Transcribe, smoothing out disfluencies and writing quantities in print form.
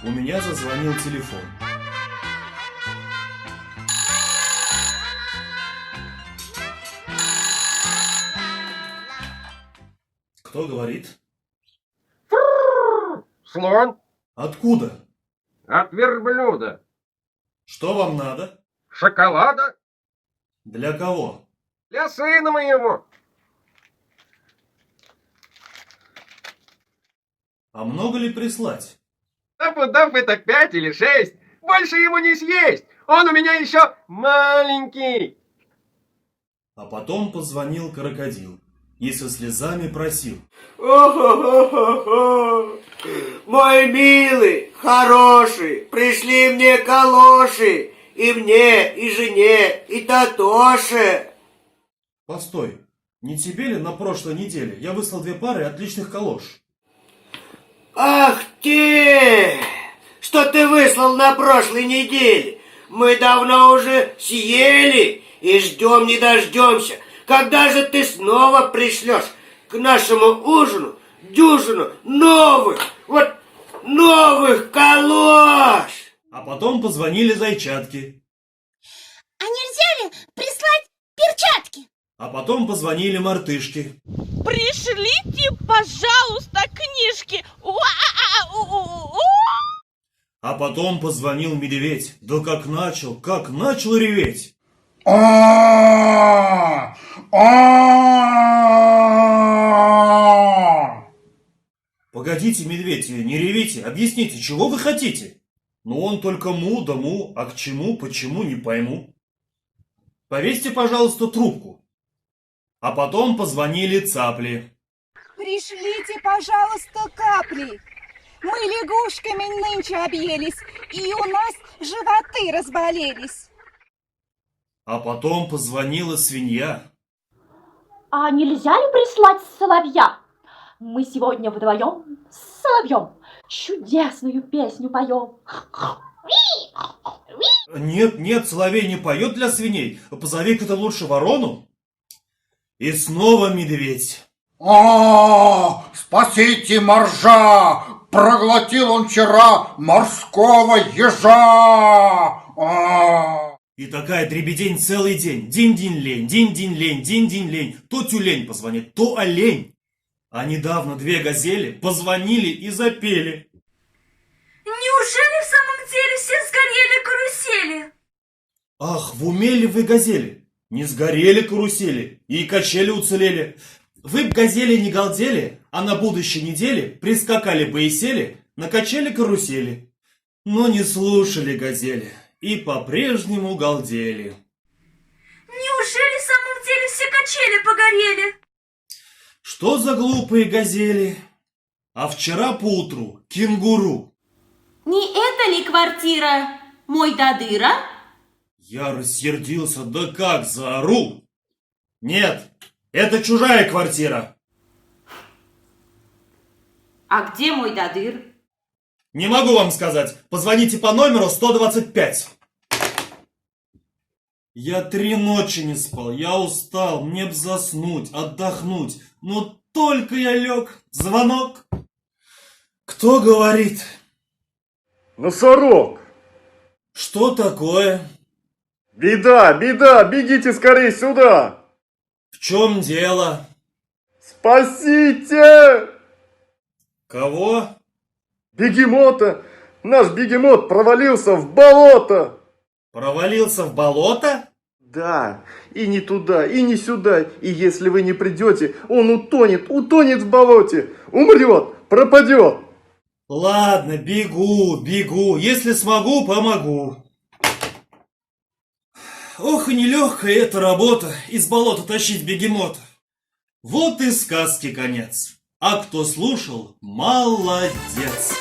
У меня зазвонил телефон. Кто говорит? Слон Откуда? от верблюда. Что вам надо? Шоколада Для кого? для сына моего. А много ли прислать? Да пудов это 5 или 6. Больше ему не съесть. Он у меня еще маленький. А потом позвонил крокодил и со слезами просил. О-хо-хо-хо-хо! Мой милый, хороший, пришли мне калоши, и мне, и жене, и Татоше. Постой, не тебе ли на прошлой неделе я выслал 2 пары отличных калош? Ах ты! Что ты выслал на прошлой неделе? Мы давно уже съели и ждем не дождемся. Когда же ты снова пришлешь к нашему ужину дюжину новых калош? А потом позвонили зайчатки. А нельзя ли прислать перчатки? А потом позвонили мартышки. Пришлите, пожалуйста, книжки. А потом позвонил медведь. Да как начал реветь. Погодите, медведь, не ревите, объясните, чего вы хотите? Ну он только му да му, а к чему, почему, не пойму. Повесьте, пожалуйста, трубку. А потом позвонили цапли. Пришлите, пожалуйста, капли. Мы лягушками нынче объелись, и у нас животы разболелись. А потом позвонила свинья. А нельзя ли прислать соловья? Мы сегодня вдвоем с соловьем чудесную песню поем. Нет, соловей не поет для свиней. Позови-ка ты лучше ворону. И снова медведь. Спасите моржа! Проглотил он вчера морского ежа! И такая дребедень целый день. Динь-динь-лень, динь-динь-лень, динь-динь-лень. То тюлень позвонит, то олень. А недавно 2 газели позвонили и запели. Неужели в самом деле все сгорели карусели? Ах, в уме ли вы газели? Не сгорели карусели, и качели уцелели. Вы б газели не галдели, а на будущей неделе прискакали бы и сели на качели-карусели. Но не слушали газели и по-прежнему галдели. Неужели в самом деле все качели погорели? Что за глупые газели? А вчера поутру кенгуру. Не это ли квартира мой Дадыра? Я рассердился, да как заору. Нет, это чужая квартира. А где мой Дадыр? Не могу вам сказать. Позвоните по номеру 125. Я 3 ночи не спал, я устал, мне б заснуть, отдохнуть. Но только я лег, звонок. Кто говорит? Носорог. Что такое? Беда, бегите скорее сюда. В чем дело? Спасите! Кого? Бегемота. Наш бегемот провалился в болото. Провалился в болото? Да, и не туда, и не сюда. И если вы не придете, он утонет в болоте. Умрет, пропадет. Ладно, бегу. Если смогу, помогу. Ох, и нелегкая эта работа, из болота тащить бегемота. Вот и сказки конец. А кто слушал, молодец.